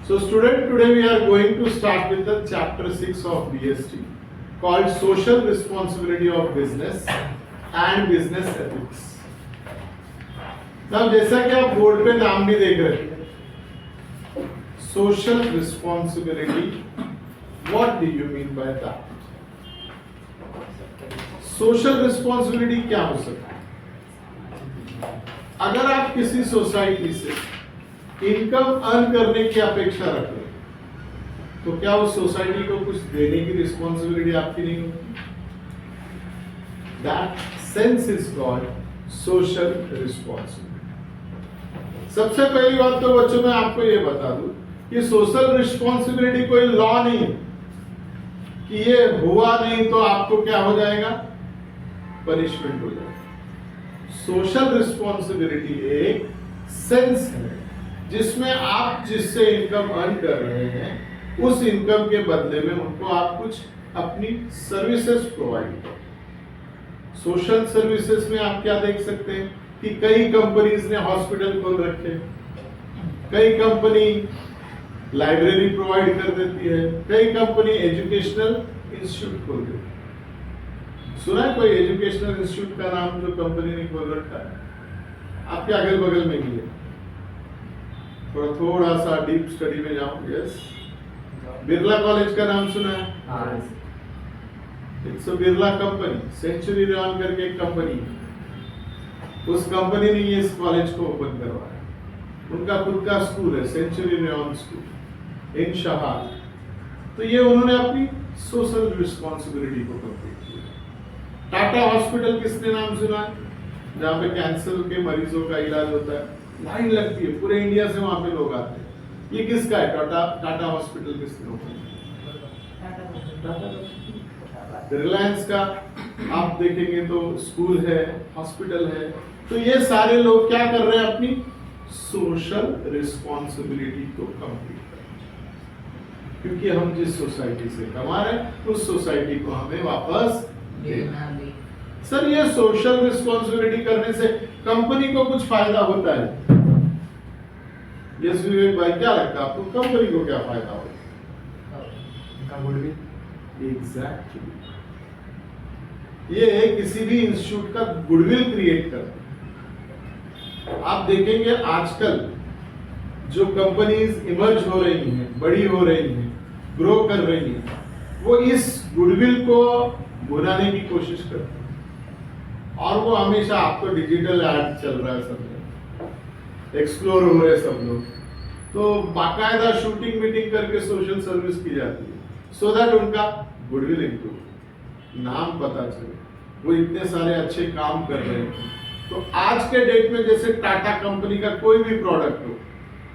So student, today we are going to start with the chapter 6 of BST called Social Responsibility of Business and Business Ethics. Now जैसा कि आप board पे नाम भी देख रहे हैं, Social Responsibility, what do you mean by that? Social Responsibility क्या हो सकता है? अगर आप किसी सोसाइटी से इनकम अर्न करने की अपेक्षा रख रहे हैं, तो क्या उस सोसाइटी को कुछ देने की रिस्पॉन्सिबिलिटी आपकी नहीं होगी? That sense is called social responsibility. सबसे पहली बात तो बच्चों मैं आपको ये बता दूं कि सोशल रिस्पॉन्सिबिलिटी कोई लॉ नहीं कि ये हुआ नहीं तो आपको क्या हो जाएगा, पनिशमेंट हो जाएगा। सोशल रिस्पॉन्सिबिलिटी एक सेंस है जिसमें आप जिससे इनकम अर्न कर रहे हैं उस इनकम के बदले में उनको आप कुछ अपनी सर्विसेज प्रोवाइड करो। सोशल सर्विसेज में आप क्या देख सकते हैं कि कई कंपनीज ने हॉस्पिटल खोल रखे, कई कंपनी लाइब्रेरी प्रोवाइड कर देती है, कई कंपनी एजुकेशनल इंस्टीट्यूट खोल देती है। सुना है कोई एजुकेशनल इंस्टीट्यूट का नाम जो कंपनी ने खोल रखा है? आपके अगल बगल में ही है। थोड़ा सा डीप स्टडी में जाऊं। यस, बिरला कॉलेज का नाम सुना है? It's a Birla company, Century Rayon करके एक कंपनी है। उस कंपनी ने ये इस कॉलेज को ओपन करवाया। उनका खुद का स्कूल है, सेंचुरी रेयन स्कूल इन शहार। तो ये उन्होंने अपनी सोशल रिस्पॉन्सिबिलिटी को कंप्लीट किया। टाटा हॉस्पिटल किसने नाम सुना है? जहाँ पे कैंसर के मरीजों का इलाज होता है, लाइन लगती है, पूरे इंडिया से वहां पे लोग आते हैं। ये किसका है? टाटा हॉस्पिटल किसने ओपन किया? रिलायंस का आप देखेंगे तो स्कूल है, हॉस्पिटल है। तो ये सारे लोग क्या कर रहे हैं? अपनी सोशल रिस्पॉन्सिबिलिटी को कंप्लीट कर रहे हैं, क्योंकि हम जिस सोसाइटी से कमा रहे हैं उस सोसाइटी को हमें वापस देना। सर, ये सोशल रिस्पॉन्सिबिलिटी करने से कंपनी को कुछ फायदा होता है? यस विवेक भाई, क्या लगता है आपको, कंपनी को क्या फायदा होगा? एग्जैक्टली, ये किसी भी इंस्टीट्यूट का गुडविल क्रिएट करता है। आप देखेंगे आजकल जो कंपनीज इमर्ज हो रही हैं, बड़ी हो रही हैं, ग्रो कर रही हैं, वो इस गुडविल को बनाने की कोशिश करते हैं। और वो हमेशा, आप तो डिजिटल एड चल रहा है, सब एक्सप्लोर हो रहे सब लोग, तो बाकायदा शूटिंग मीटिंग करके सोशल सर्विस की जाती है सो दैट उनका गुडविल इंप्रूव, नाम पता चले, वो इतने सारे अच्छे काम कर रहे हैं। तो आज के डेट में जैसे टाटा कंपनी का कोई भी प्रोडक्ट हो,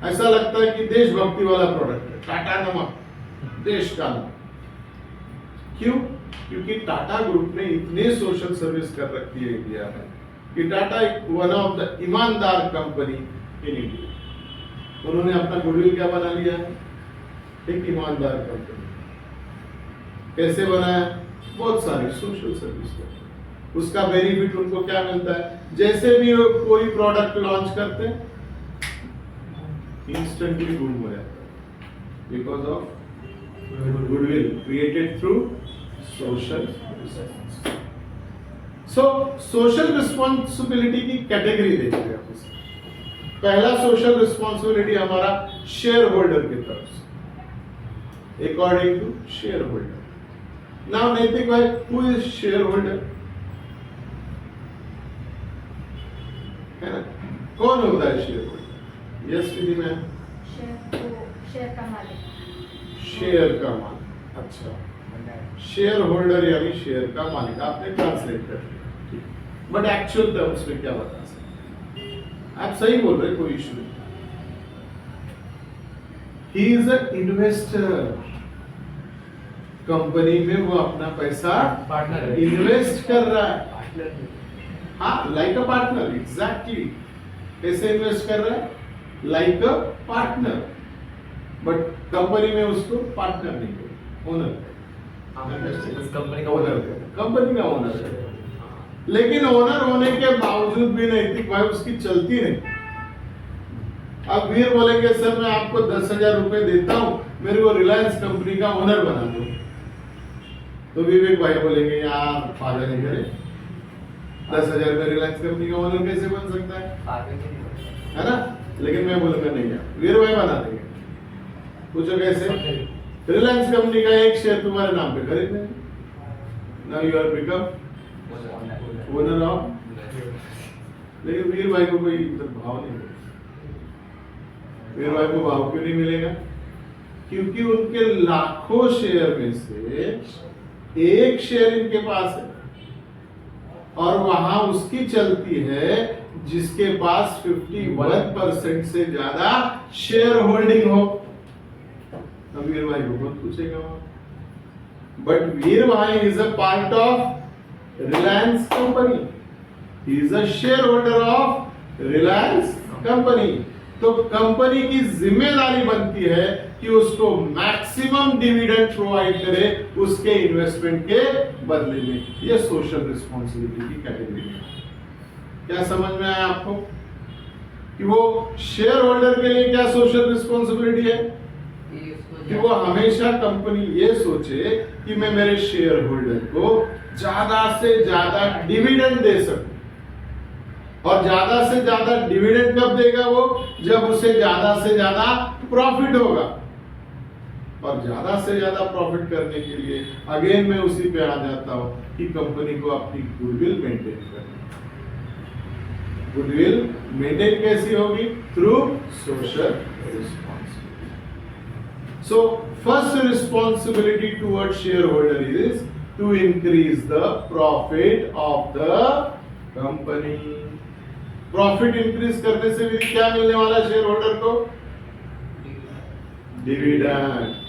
ऐसा लगता है कि देशभक्ति वाला प्रोडक्ट है। टाटा नमक, देश का नाम। क्यों? क्योंकि टाटा ग्रुप ने इतने सोशल सर्विस कर रखी है इंडिया में कि टाटा एक वन ऑफ द ईमानदार कंपनी इन इंडिया। उन्होंने अपना गुडविल क्या बना लिया है? एक ईमानदार कंपनी। कैसे बनाया? बहुत सारी सोशल सर्विस करते। उसका बेनिफिट उनको क्या मिलता है? जैसे भी वो कोई प्रोडक्ट लॉन्च करते हैं, इंस्टेंटली बूम हो जाता है, because of goodwill created through social. So social responsibility की कैटेगरी देखिए आप। पहला सोशल रिस्पॉन्सिबिलिटी हमारा शेयर होल्डर की तरफ से, according to shareholder. Now नैतिक भाई, हु इज शेयर होल्डर? है ना, कौन होता है शेयर होल्डर? यस विधि मैम, शेयर का मालिक। शेयर का मालिक, अच्छा, शेयर होल्डर यानी शेयर का मालिक। आपने ट्रांसलेट कर दिया, बट एक्चुअल टर्म्स में क्या बता सकते? आप सही बोल रहे, कोई इशू नहीं। He is a investor. Company में वो अपना पैसा इन्वेस्ट कर रहा है। हाँ, लाइक अ पार्टनर, एग्जैक्टली। कैसे इन्वेस्ट कर रहा है? Like a partner, but company में उसको पार्टनर नहीं कर, ओनर, कंपनी का ओनर है। लेकिन ओनर होने के बावजूद भी नैतिक भाई उसकी चलती नहीं। अब वीर बोलेंगे सर मैं आपको 10,000 रुपए देता हूं, मेरे को रिलायंस कंपनी का ओनर बना दो। तो विवेक भाई बोलेंगे यार पागल है करे, 10,000 में रिलायंस कंपनी का ओनर कैसे बन सकता है ना? लेकिन मैं बोलूंगा नहीं यार, वीर भाई बना देंगे। पूछो कैसे? रिलायंस कंपनी का एक शेयर तुम्हारे नाम पे खरीद लेंगे। Now you are become owner of. लेकिन वीर भाई को कोई भाव नहीं मिलेगा। वीर भाई को भाव क्यों नहीं मिलेगा? क्योंकि उनके लाखों शेयर में से एक शेयर इनके पास है, और वहां उसकी चलती है जिसके पास 51% से ज्यादा शेयर होल्डिंग हो। अब वीर भाई को कौन पूछेगा वहां? बट वीर भाई is a part of Reliance company, he is a share holder of Reliance company. तो कंपनी की जिम्मेदारी बनती है कि उसको मैक्सिमम डिविडेंड प्रोवाइड करे उसके इन्वेस्टमेंट के बदले में। ये सोशल रिस्पॉन्सिबिलिटी की कैटेगरी है। क्या समझ में आया आपको कि वो शेयर होल्डर के लिए क्या सोशल रिस्पॉन्सिबिलिटी है? कि वो हमेशा कंपनी ये सोचे कि मैं मेरे शेयर होल्डर को ज्यादा से ज्यादा डिविडेंड दे सकूं। और ज्यादा से ज्यादा डिविडेंड कब देगा वो? जब उसे ज्यादा से ज्यादा प्रॉफिट होगा। और ज्यादा से ज्यादा प्रॉफिट करने के लिए अगेन मैं उसी पे आ जाता हूं कि कंपनी को अपनी गुडविल मेंटेन करनी। गुडविल मेंटेन कैसी होगी? Through social responsibility. So first responsibility toward shareholder is to increase the profit of the company. Profit increase करने से भी क्या मिलने वाला है शेयर होल्डर को? डिविडेंड।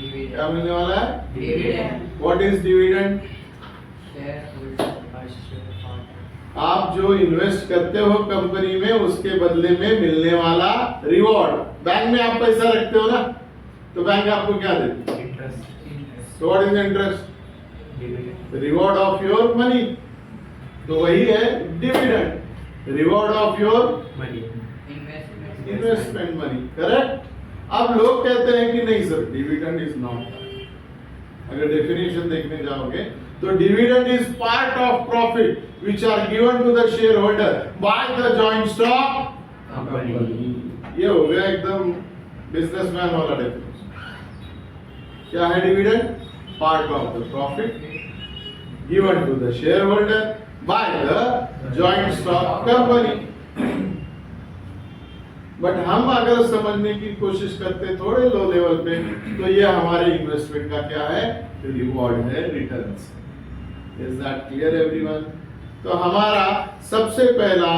क्या मिलने वाला है? डिविडेंड। What is dividend? आप जो इन्वेस्ट करते हो कंपनी में उसके बदले में मिलने वाला रिवॉर्ड। बैंक में आप पैसा रखते हो ना, तो बैंक आपको क्या देती है? Interest. So what is the interest? Dividend. Reward of your money. तो वही है dividend, reward of your money. Investment money. Correct? अब लोग कहते हैं कि नहीं सर डिविडेंड इज नॉट। अगर डेफिनेशन देखने जाओगे तो dividend is part of profit which are given to the shareholder by the joint stock company. ये हो गया एकदम बिजनेसमैन वाला डेफिनेशन। क्या है dividend? Part of the profit given to the shareholder by the joint stock company. But हम अगर समझने की कोशिश करते थोड़े लो लेवल पे, तो ये हमारे इन्वेस्टमेंट का क्या है? रिवॉर्ड है, returns. Is that clear everyone? तो हमारा सबसे पहला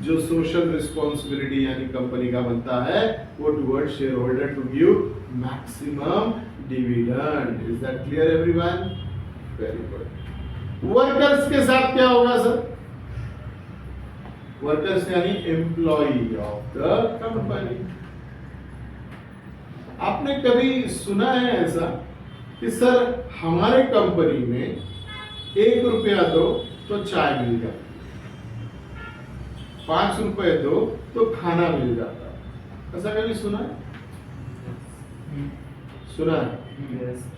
जो सोशल रिस्पॉन्सिबिलिटी यानी कंपनी का बनता है वो toward shareholder to give maximum dividend. Is that clear everyone? Very good. Workers के साथ क्या होगा सर? वर्कर्स यानी एम्प्लॉई ऑफ द कंपनी। आपने कभी सुना है ऐसा कि सर हमारे कंपनी में 1 रुपया दो तो चाय मिल जाती, 5 रुपए दो तो खाना मिल जाता। ऐसा कभी सुना है? सुना है?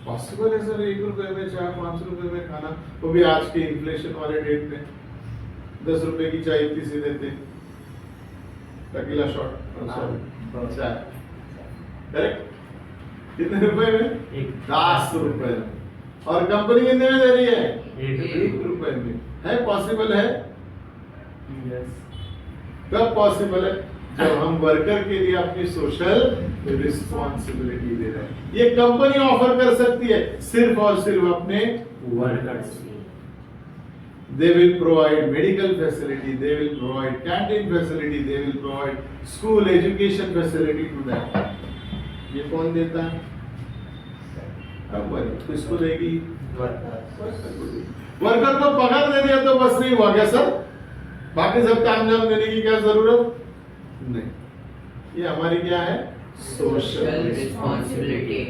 पॉसिबल है सर 1 रुपए में चाय, 5 रुपए में खाना, वो भी आज के इन्फ्लेशन वाले डेट में। 10 रुपए की चाय इतनी सी देते, टकीला शॉट चाय। करेक्ट? कितने रुपए में? 10 रुपए में। और कंपनी कितने में दे रही है? 1 रुपए में। है पॉसिबल है? कब पॉसिबल है? जब हम वर्कर के लिए अपनी सोशल रिस्पॉन्सिबिलिटी दे रहे हैं। ये कंपनी ऑफर कर सकती है सिर्फ और सिर्फ अपने workers. They will provide medical facility, they will provide canteen facility, they will provide school education facility to them. ये कौन देता है? कंपनी। किसको देगी? वर्कर को पगार दे दिया तो बस नहीं हुआ क्या सर? बाकी सब तामझाम देने की क्या जरूरत? नहीं। ये हमारी क्या है? Social responsibility.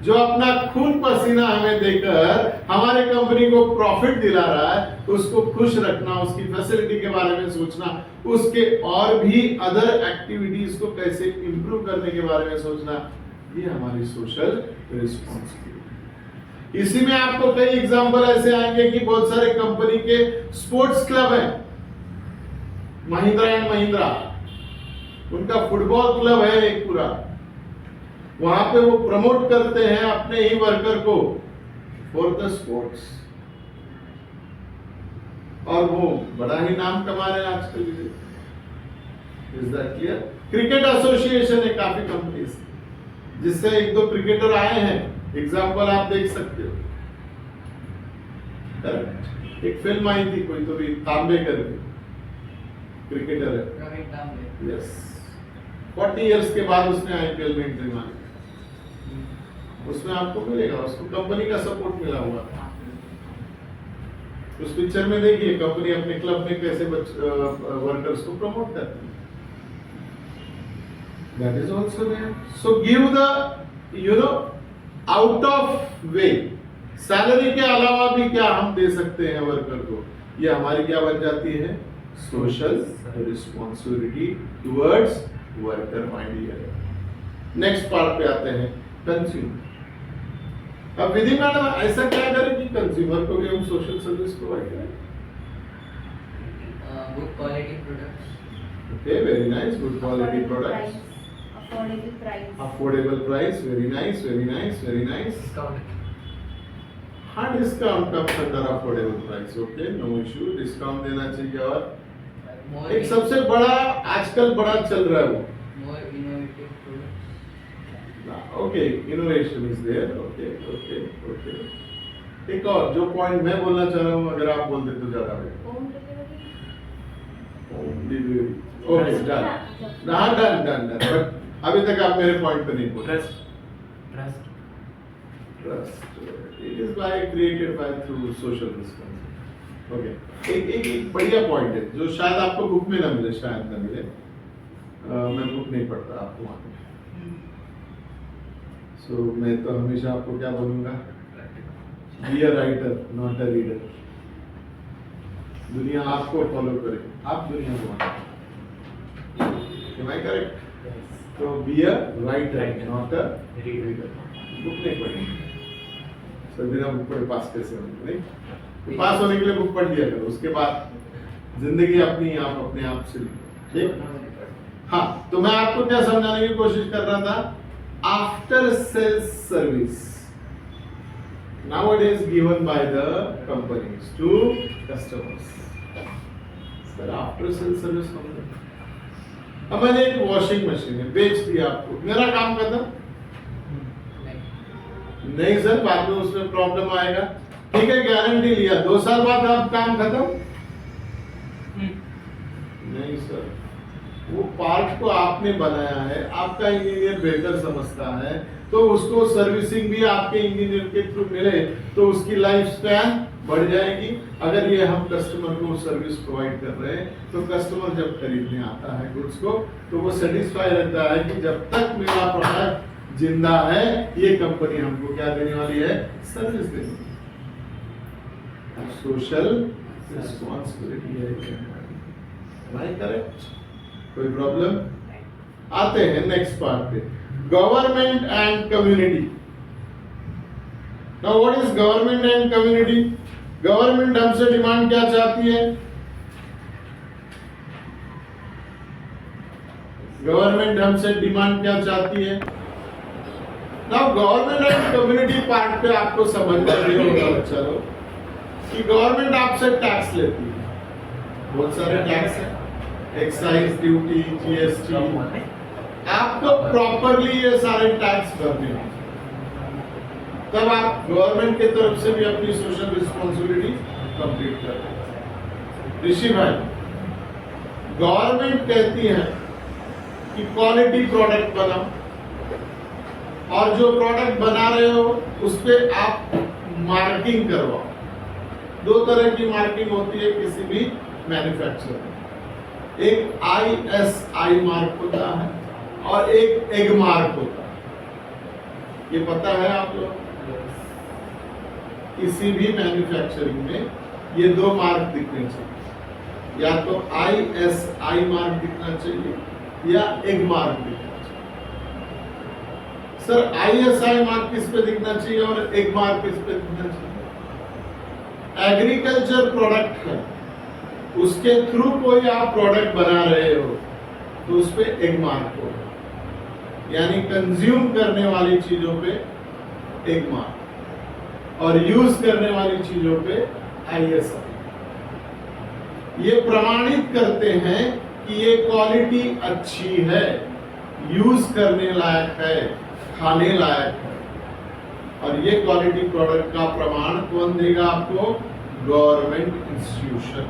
जो अपना खून पसीना हमें देकर हमारे कंपनी को प्रॉफिट दिला रहा है, उसको खुश रखना, उसकी फैसिलिटी के बारे में सोचना, उसके और भी अदर एक्टिविटीज को कैसे इंप्रूव करने के बारे में सोचना, ये हमारी सोशल रिस्पॉन्सिबिलिटी। इसी में आपको कई एग्जांपल ऐसे आएंगे कि बहुत सारे कंपनी के स्पोर्ट्स क्लब हैं, महिंद्रा एंड महिंद्रा, उनका फुटबॉल क्लब है एक पूरा, वहां पे वो प्रमोट करते हैं अपने ही वर्कर को फॉर द स्पोर्ट्स, और वो बड़ा ही नाम कमा रहे हैं आजकल। Is that clear? Cricket association है काफी कंपनीज, जिससे एक दो क्रिकेटर आए हैं, एग्जांपल आप देख सकते हो। करेक्ट? एक फिल्म आई थी कोई तो भी, तांबे करके क्रिकेटर है, यस, 40 इयर्स के बाद उसने आईपीएल में एंट्री मारी, उसमें आपको मिलेगा, उसको कंपनी का सपोर्ट मिला हुआ था। उस पिक्चर में देखिए कंपनी अपने क्लब में कैसे वर्कर्स को प्रमोट करती है। That is also there. So give the out of way, salary के अलावा भी क्या हम दे सकते हैं वर्कर को, ये हमारी क्या बन जाती है, social responsibility towards worker. My dear, next part पे आते हैं, कंज्यूमर। अब विधि मैडम ऐसा क्या करें कि कंज्यूमर को भी हम सोशल सर्विस प्रोवाइड करें? Good quality products. Okay, very nice, good quality products, affordable price, affordable price, very nice, very nice, very nice. Discount. हाँ, discount comes under affordable price, okay, no issue, discount देना चाहिए। और एक सबसे बड़ा आजकल बड़ा चल रहा है वो, more innovative products. Okay, innovation is there, okay okay okay. एक और जो पॉइंट मैं बोलना चाह रहा हूँ, अगर आप बोल दे तो ज्यादा है। Home delivery, home delivery, okay, done, हाँ, डन डन डन। बट अभी तक आप मेरे पॉइंट पे नहीं बोले। Trust. Trust it is by created by through social responsibility. Okay, एक बढ़िया पॉइंट है जो शायद आपको बुक में ना मिले, शायद ना मिले, मैं बुक नहीं पढ़ता आपको वहां पे, सो मैं तो हमेशा आपको क्या बोलूंगा, be a writer not a reader. दुनिया आपको फॉलो करे, आप दुनिया को। Am I correct? तो be a writer not a reader. Book नहीं पढ़ी, सर बिना बुक पढ़े पास कैसे होंगे? नहीं, तो पास होने के लिए बुक पढ़ लिया करो, उसके बाद जिंदगी अपनी आप अपने आप से लिखो, ठीक? हाँ, तो मैं आपको क्या समझाने की कोशिश कर रहा था, after sales service nowadays given by the companies to customers. Sir after sales service अब मैंने एक वॉशिंग मशीन है बेच दिया आपको, मेरा काम खत्म? नहीं सर, बाद में उसमें प्रॉब्लम आएगा, ठीक है, गारंटी लिया, 2 साल बाद आप काम खत्म? नहीं सर, वो पार्ट को आपने बनाया है, आपका इंजीनियर बेहतर समझता है, तो उसको सर्विसिंग भी आपके इंजीनियर के थ्रू मिले तो उसकी लाइफ स्पैन बढ़ जाएगी। अगर ये हम कस्टमर को सर्विस प्रोवाइड कर रहे हैं तो कस्टमर जब खरीदने आता है गुड्स को तो वो सेटिस्फाई रहता है कि जब तक मेरा प्रोडक्ट जिंदा है ये कंपनी हमको क्या देने वाली है, सर्विस देने वाली है। सोशल रिस्पॉन्सिबिलिटी है, करेक्ट? कोई प्रॉब्लम? आते हैं नेक्स्ट पार्ट पे, government and community. Now what is government and community? Government हमसे डिमांड क्या चाहती है? गवर्नमेंट हमसे डिमांड क्या चाहती है? Now government and community part पे आपको समझना ये होगा बच्चा लोग कि गवर्नमेंट आपसे टैक्स लेती है, बहुत सारे टैक्स है, एक्साइज ड्यूटी, जीएसटी, आपको प्रॉपरली ये सारे टैक्स भरने हैं, तब आप गवर्नमेंट की तरफ से भी अपनी सोशल रिस्पॉन्सिबिलिटी कंप्लीट कर रहे हैं। ऋषि भाई, गवर्नमेंट कहती है कि क्वालिटी प्रोडक्ट बनाओ, और जो प्रोडक्ट बना रहे हो उस पर आप मार्किंग करवाओ। 2 तरह की मार्किंग होती है किसी भी मैन्युफैक्चरर में, एक ISI मार्क होता है और एक एग मार्क होता है। ये पता है आप लोग? किसी भी मैन्युफैक्चरिंग में ये दो मार्क दिखने चाहिए, या तो ISI मार्क दिखना चाहिए या एग मार्क दिखना चाहिए। सर ISI मार्क किस पे दिखना चाहिए और एग मार्क किस पे दिखना चाहिए? एग्रीकल्चर प्रोडक्ट है, उसके थ्रू कोई आप प्रोडक्ट बना रहे हो तो उस पे एग मार्क होगा, यानी कंज्यूम करने वाली चीजों पे एग मार्क और यूज करने वाली चीजों पे ISI। ये प्रमाणित करते हैं कि ये क्वालिटी अच्छी है, यूज करने लायक है, खाने लायक है। और ये क्वालिटी प्रोडक्ट का प्रमाण कौन देगा आपको? Government institution.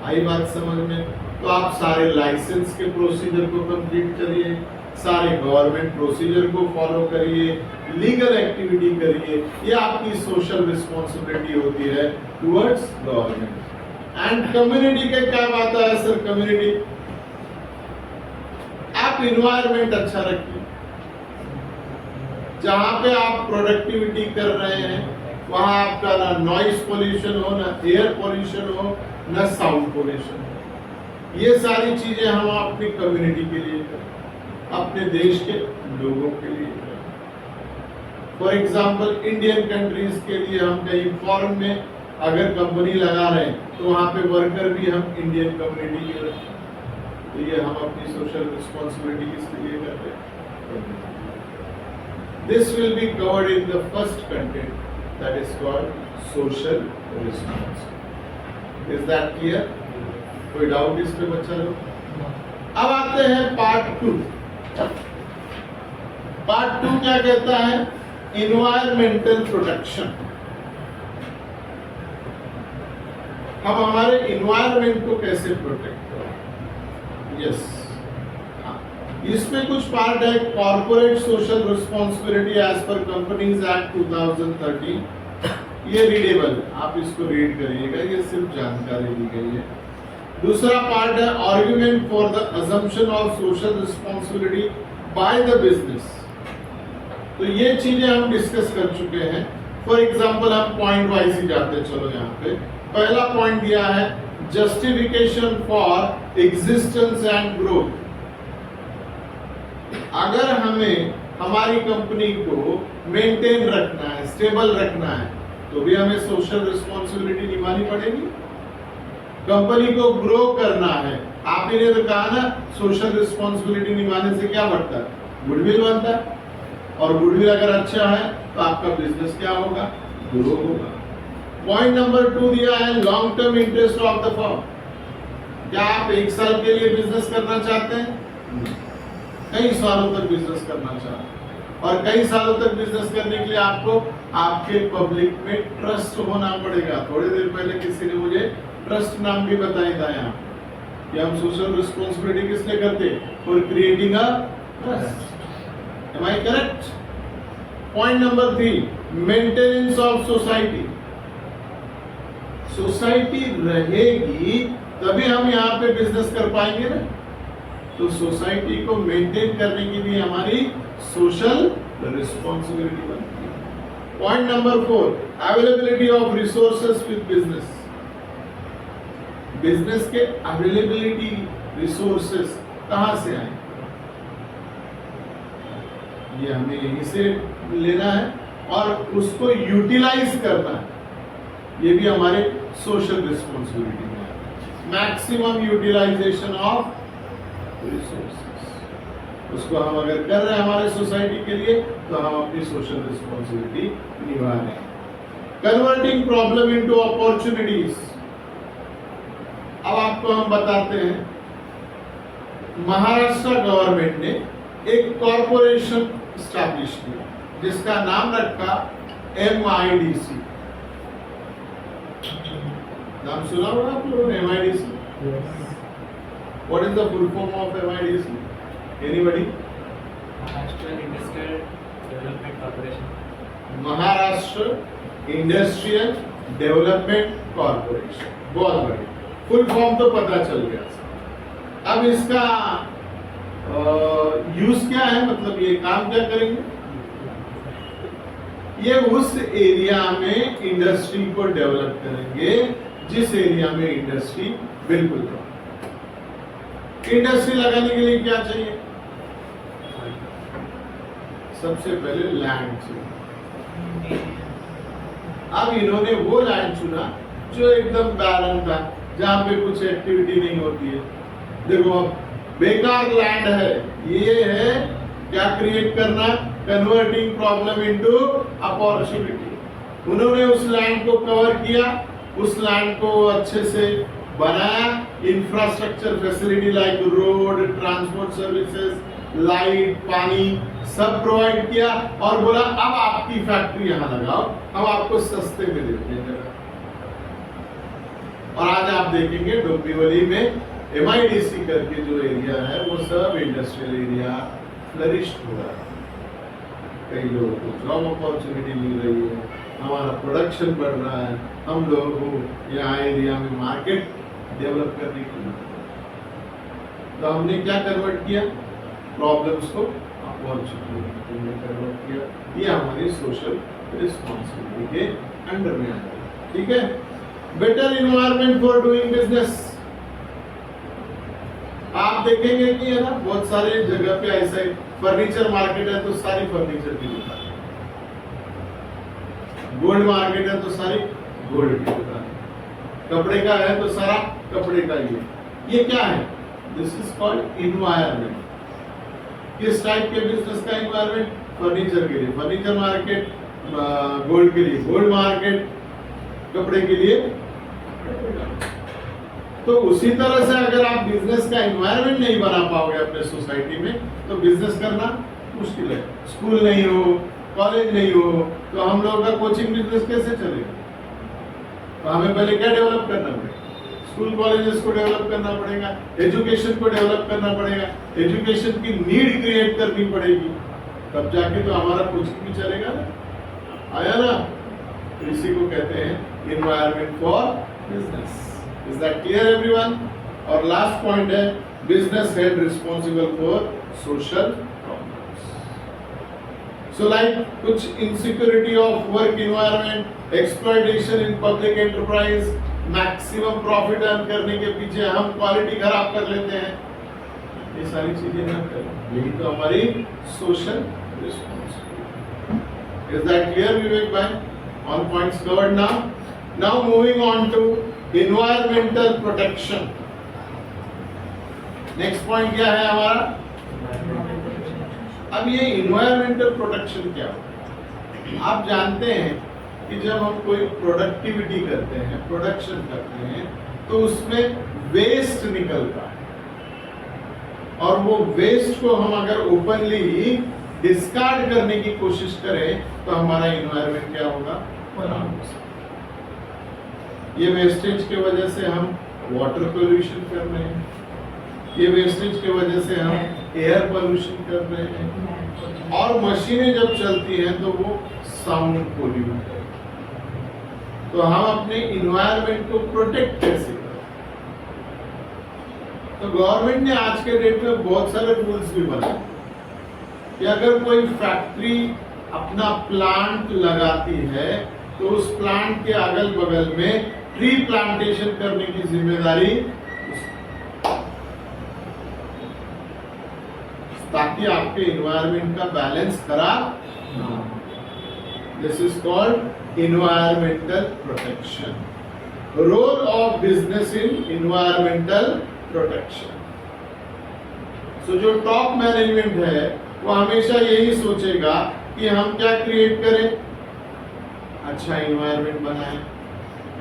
आई बात समझ में? तो आप सारे लाइसेंस के प्रोसीजर को कंप्लीट करिए, सारे गवर्नमेंट प्रोसीजर को फॉलो करिए, लीगल एक्टिविटी करिए। ये आपकी सोशल रिस्पॉन्सिबिलिटी होती है टुवर्ड्स गवर्नमेंट। एंड कम्युनिटी के क्या बात है सर? कम्युनिटी, आप इन्वायरमेंट अच्छा रखिए, जहां पे आप प्रोडक्टिविटी कर रहे हैं वहां आपका ना नॉइस पोल्यूशन हो, ना एयर पोल्यूशन हो, ना साउंड पोल्यूशन हो। ये सारी चीजें हम अपनी कम्युनिटी के लिए करें, अपने देश के लोगों के लिए करें। फॉर एग्जाम्पल इंडियन कंट्रीज के लिए हम कहीं फॉरेन में अगर कंपनी लगा रहे हैं तो वहां पे वर्कर भी हम इंडियन कम्युनिटी के रखें। तो ये हम अपनी सोशल रिस्पॉन्सिबिलिटी किसके लिए करते हैं? This will be covered in the first content, that is called social responsibility. Is that clear? कोई डाउट इस पे बच्चा लोग? अब आते हैं पार्ट 2। पार्ट 2 क्या कहता है? Environmental protection. हम हमारे इन्वायरमेंट को कैसे प्रोटेक्ट करें? यस, इसमें कुछ पार्ट है। Corporate social responsibility as per companies act 2013। ये रीडेबल है, आप इसको रीड करिएगा, ये सिर्फ जानकारी दी गई है। दूसरा पार्ट है argument for the assumption of social responsibility by the business. तो ये चीजें हम डिस्कस कर चुके हैं। फॉर एग्जाम्पल हम पॉइंट वाइज ही जाते, चलो यहाँ पे पहला पॉइंट दिया है justification for existence and growth. अगर हमें हमारी कंपनी को मेंटेन रखना है, स्टेबल रखना है, तो भी हमें सोशल रिस्पॉन्सिबिलिटी निभानी पड़ेगी। कंपनी को ग्रो करना है, आप ही ने तो कहा ना, सोशल रिस्पॉन्सिबिलिटी निभाने से क्या बढ़ता है? गुडविल बनता है। और गुडविल अगर अच्छा है तो आपका बिजनेस क्या होगा? ग्रो होगा। पॉइंट नंबर 2 दिया है long term interest of the firm. क्या आप 1 साल के लिए बिजनेस करना चाहते हैं? कई सालों तक बिजनेस करना चाहते हैं, और कई सालों तक बिजनेस करने के लिए आपको आपके पब्लिक में ट्रस्ट होना पड़ेगा। थोड़ी देर पहले किसी ने मुझे ट्रस्ट नाम भी बताया था यहाँ कि हम सोशल रिस्पॉन्सिबिलिटी किस लिए करते? For creating a trust. Am I correct? Point number 3 maintenance of society. Society रहेगी तभी हम यहाँ पे बिजनेस कर पाएंगे ना। तो सोसाइटी को मेंटेन करने की भी हमारी सोशल रिस्पॉन्सिबिलिटी बनती है। Point number 4 availability of resources with business. Business के अवेलेबिलिटी रिसोर्सेज कहां से आए? ये हमें यहीं से लेना है और उसको यूटिलाइज करना है। ये भी हमारे सोशल रिस्पॉन्सिबिलिटी में है। मैक्सिमम यूटिलाइजेशन ऑफ रिसोर्सेज, उसको हम अगर कर रहे हैं हमारे सोसाइटी के लिए तो हम अपनी सोशल रिस्पॉन्सिबिलिटी निभा रहे हैं। Converting problem into opportunities. अब आपको हम बताते हैं, महाराष्ट्र गवर्नमेंट ने एक कॉर्पोरेशन स्टैब्लिश किया जिसका नाम रखा MIDC। नाम सुना होगा आप लोगों ने MIDC? What is the full form of MIDC? Anybody? Maharashtra Industrial Development Corporation. Maharashtra industrial development corporation. बहुत बढ़िया, फुल फॉर्म तो पता चल गया। अब इसका यूज क्या है, मतलब ये काम क्या करेंगे? ये उस एरिया में इंडस्ट्री को डेवलप करेंगे जिस एरिया में इंडस्ट्री बिल्कुल कम। इंडस्ट्री लगाने के लिए क्या चाहिए? सबसे पहले लैंड चाहिए। अब इन्होंने वो लैंड चुना जो एकदम बैरन था, जहां पे कुछ एक्टिविटी नहीं होती है। देखो अब बेकार लैंड है, ये है क्या क्रिएट करना, कन्वर्टिंग प्रॉब्लम इनटू अपॉर्चुनिटी। उन्होंने उस लैंड को कवर किया, उस लैंड को अच्छे से बनाया, infrastructure facility like road, transport services, light, पानी सब प्रोवाइड किया और बोला अब आपकी फैक्ट्री यहां लगाओ, हम आपको सस्ते में देते हैं जगह। और आज आप देखेंगे डोंबिवली में MIDC करके जो एरिया है वो सब इंडस्ट्रियल एरिया फ्लरिश हो रहा है। कई लोगों को जॉब अपॉर्चुनिटी मिल रही है, हमारा प्रोडक्शन बढ़ रहा है, हम लोगों को यहाँ एरिया में मार्केट डेवलप करने के लिए। तो हमने क्या कन्वर्ट किया, प्रॉब्लम्स को अपॉर्चुनिटी में कन्वर्ट किया। ये हमारी सोशल रिस्पॉन्सिबिलिटी के अंडर में आता है। ठीक है, better environment for doing business. आप देखेंगे कि है ना बहुत सारे जगह पे ऐसा है, फर्नीचर मार्केट है तो सारी फर्नीचर की दुकान, गोल्ड मार्केट है तो सारी गोल्ड की दुकान, कपड़े का है तो सारा कपड़े का ही है। ये क्या है? This is called environment. किस टाइप के बिजनेस का इन्वायरमेंट? फर्नीचर के लिए फर्नीचर मार्केट, गोल्ड के लिए गोल्ड मार्केट, कपड़े के लिए तो उसी तरह से अगर आप बिजनेस का एनवायरनमेंट नहीं बना पाओगे अपने सोसाइटी में तो बिजनेस करना मुश्किल है। स्कूल नहीं हो, कॉलेज नहीं हो, तो हम लोगों का कोचिंग बिजनेस कैसे चलेगा? तो हमें पहले क्या डेवलप करना पड़ेगा? स्कूल कॉलेजेस को डेवलप करना पड़ेगा, एजुकेशन को डेवलप करना पड़ेगा, एजुकेशन की नीड क्रिएट करनी पड़ेगी, तब जाके तो हमारा कोचिंग भी चलेगा ना। आया ना? तो इसी को कहते हैं environment for business. Is that clear everyone? और लास्ट पॉइंट है business head responsible for social problems. So like कुछ insecurity of work environment, exploitation in public enterprise, maximum profit earn करने के पीछे हम क्वालिटी खराब कर लेते हैं, ये सारी चीजें ना करें, यही तो हमारी social responsibility. Is that clear Vivek भाई? All points covered now. Now moving on to environmental protection. Next point क्या है हमारा? अब ये इन्वायरमेंटल प्रोटेक्शन क्या होता है? आप जानते हैं कि जब हम कोई प्रोडक्टिविटी करते हैं, प्रोडक्शन करते हैं, तो उसमें वेस्ट निकलता है और वो वेस्ट को हम अगर ओपनली डिस्कार्ड करने की कोशिश करें तो हमारा इन्वायरमेंट क्या होगा? खराब हो सकता है। ये वेस्टेज के वजह से हम वाटर पोल्यूशन कर रहे हैं, ये वेस्टेज के वजह से हम एयर पोल्यूशन कर रहे हैं, और मशीनें जब चलती हैं तो वो साउंड पोल्यूट है। तो हम अपने इन्वायरमेंट को प्रोटेक्ट कैसे करें? तो गवर्नमेंट ने आज के डेट में बहुत सारे रूल्स भी बनाए कि अगर कोई फैक्ट्री अपना प्लांट लगाती है तो उस प्लांट के अगल बगल में ट्री प्लांटेशन करने की जिम्मेदारी, ताकि आपके इन्वायरमेंट का बैलेंस खराब ना हो। This is called environmental protection. Role of business in environmental protection. So जो टॉप मैनेजमेंट है वो हमेशा यही सोचेगा कि हम क्या क्रिएट करें, अच्छा इन्वायरमेंट बनाएं।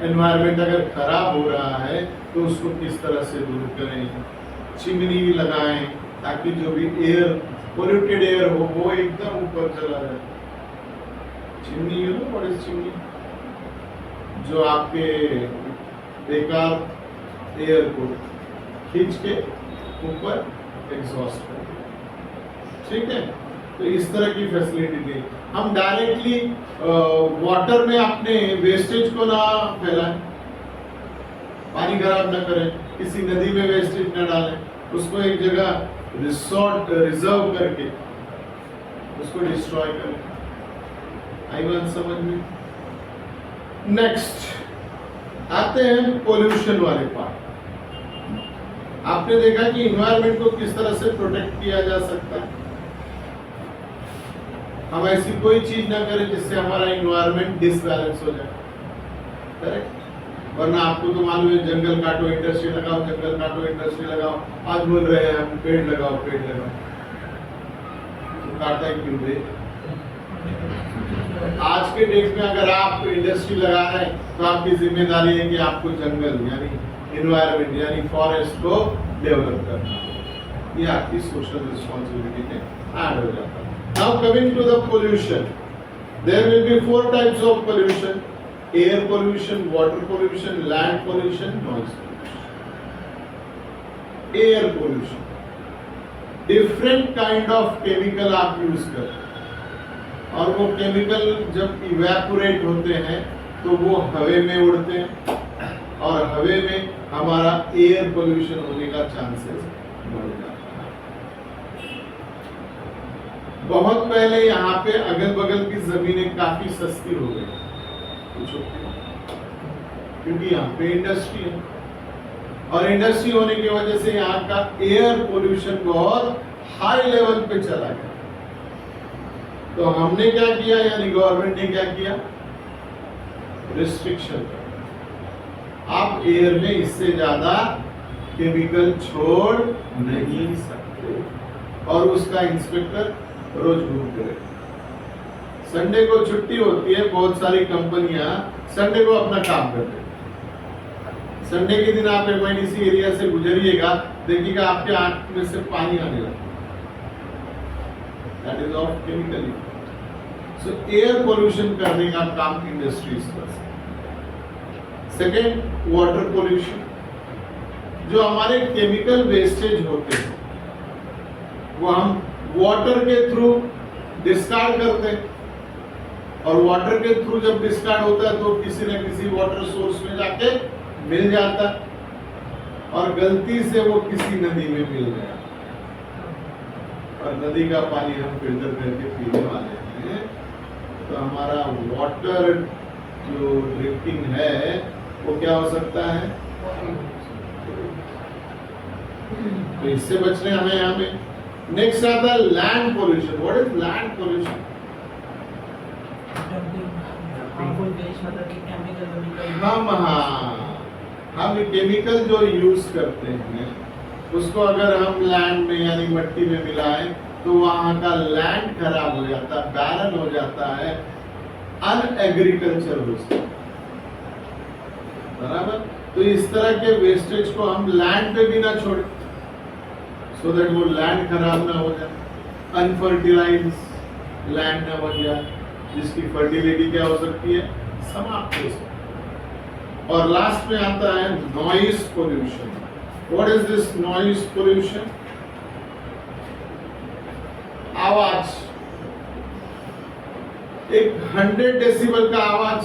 एनवायरमेंट अगर खराब हो रहा है तो उसको किस तरह से दूर करें, चिमनी लगाएं ताकि जो भी एयर, पोल्यूटेड एयर हो वो एकदम ऊपर चला जाए। Chimney, you know what is chimney? जो आपके बेकार एयर को खींच के ऊपर एग्जॉस्ट कर, ठीक है? तो इस तरह की फैसिलिटी दी। हम डायरेक्टली वाटर में अपने वेस्टेज को ना फैलाएं, पानी खराब ना करें, किसी नदी में वेस्टेज ना डालें, उसको एक जगह रिजर्व करके उसको डिस्ट्रॉय करें। आई बात समझ में? नेक्स्ट आते हैं पोल्यूशन वाले पार्ट। आपने देखा कि इन्वायरमेंट को किस तरह से प्रोटेक्ट किया जा सकता है। हम ऐसी कोई चीज ना करें जिससे हमारा इन्वायरमेंट डिसबैलेंस हो जाए, करेक्ट? वरना आपको तो मालूम है, जंगल काटो इंडस्ट्री लगाओ, जंगल काटो इंडस्ट्री लगाओ। आज बोल रहे हैं हम पेड़ लगाओ, पेड़ लगाओ, तो काटता है क्यों रे? आज के डेट में अगर आप इंडस्ट्री लगा रहे हैं तो आपकी जिम्मेदारी है कि आपको जंगल यानी इन्वायरमेंट यानी फॉरेस्ट को डेवलप करना। ये आपकी सोशल रिस्पॉन्सिबिलिटी में ऐड हो जाता है। Now coming to the pollution, there will be 4 types of pollution: air pollution, water pollution, land pollution, noise pollution. Air pollution, different kind of chemical आप यूज करते हैं और वो केमिकल जब इवेपोरेट होते हैं तो वो हवे में उड़ते हैं और हवे में हमारा एयर पोल्यूशन होने का चांसेस बढ़ जाता है। बहुत पहले यहाँ पे अगल बगल की जमीनें काफी सस्ती हो गई, क्योंकि यहाँ पे इंडस्ट्री है और इंडस्ट्री होने की वजह से यहाँ का एयर पोल्यूशन बहुत हाई लेवल पे चला गया। तो हमने क्या किया, यानी गवर्नमेंट ने क्या किया, रिस्ट्रिक्शन। आप एयर में इससे ज्यादा केमिकल छोड़ नहीं सकते और उसका इंस्पेक्टर रोज घूमते रहे। संडे को छुट्टी होती है, बहुत सारी कंपनियां संडे को अपना काम करते हैं। संडे के दिन आप एमआईडीसी एरिया से गुजरिएगा, देखिएगा आपके आंख में से पानी आने लगता है। That is of chemical. So air pollution करने का काम इंडस्ट्रीज कर सकते। Second, water pollution. जो हमारे केमिकल वेस्टेज होते हैं वो हम वाटर के थ्रू डिस्कार्ड करते हैं और वाटर के थ्रू जब डिस्कार्ड होता है तो किसी न किसी वाटर सोर्स में जाके मिल जाता है और गलती से वो किसी नदी में मिल गया और नदी का पानी हम फिल्टर करके पीने वाले हैं, तो हमारा वाटर जो ड्रिंकिंग है वो क्या हो सकता है। तो इससे बचने हमें यहाँ पे नेक्स्ट आता है land pollution. What is land pollution? हम केमिकल जो यूज करते हैं उसको अगर हम लैंड में यानी मिट्टी में मिलाएं तो वहां का लैंड खराब हो जाता है, बैरन हो जाता है, अनएग्रीकल्चर हो जाता है, बराबर। तो इस तरह के वेस्टेज को हम लैंड पे भी ना छोड़ें, सो दैट वो लैंड खराब ना हो जाए, अनफर्टिलाइज लैंड ना बन जाए, जिसकी फर्टिलिटी क्या हो सकती है, समाप्त हो सकती है। और लास्ट में आता है noise pollution. What is this noise pollution? आवाज। एक 100 डेसिबल का आवाज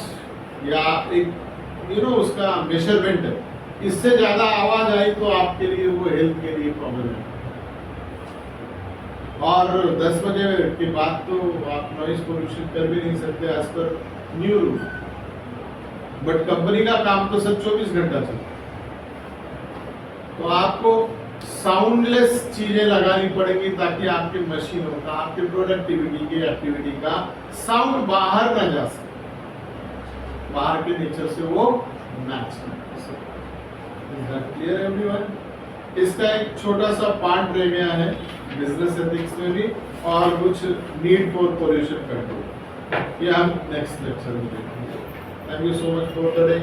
या एक उसका मेजरमेंट है, इससे ज्यादा आवाज आई तो आपके लिए वो हेल्थ के लिए प्रॉब्लम है। और 10 बजे के बाद तो आप नॉइज पोल्यूशन कर भी नहीं सकते as per new rule, but company का काम तो सब 24 घंटा चलता है। तो आपको साउंडलेस चीजें लगानी पड़ेगी ताकि आपके मशीनों का, आपके प्रोडक्टिविटी की एक्टिविटी का साउंड बाहर ना जा सके, बाहर के नेचर से वो मैच ना कर सके। Clear everyone? इसका एक छोटा सा पार्ट रह गया है बिजनेस एथिक्स में भी और कुछ नीड फॉर पोल्यूशन कंट्रोल, ये हम नेक्स्ट लेक्चर में देखेंगे। Thank you so much for the day.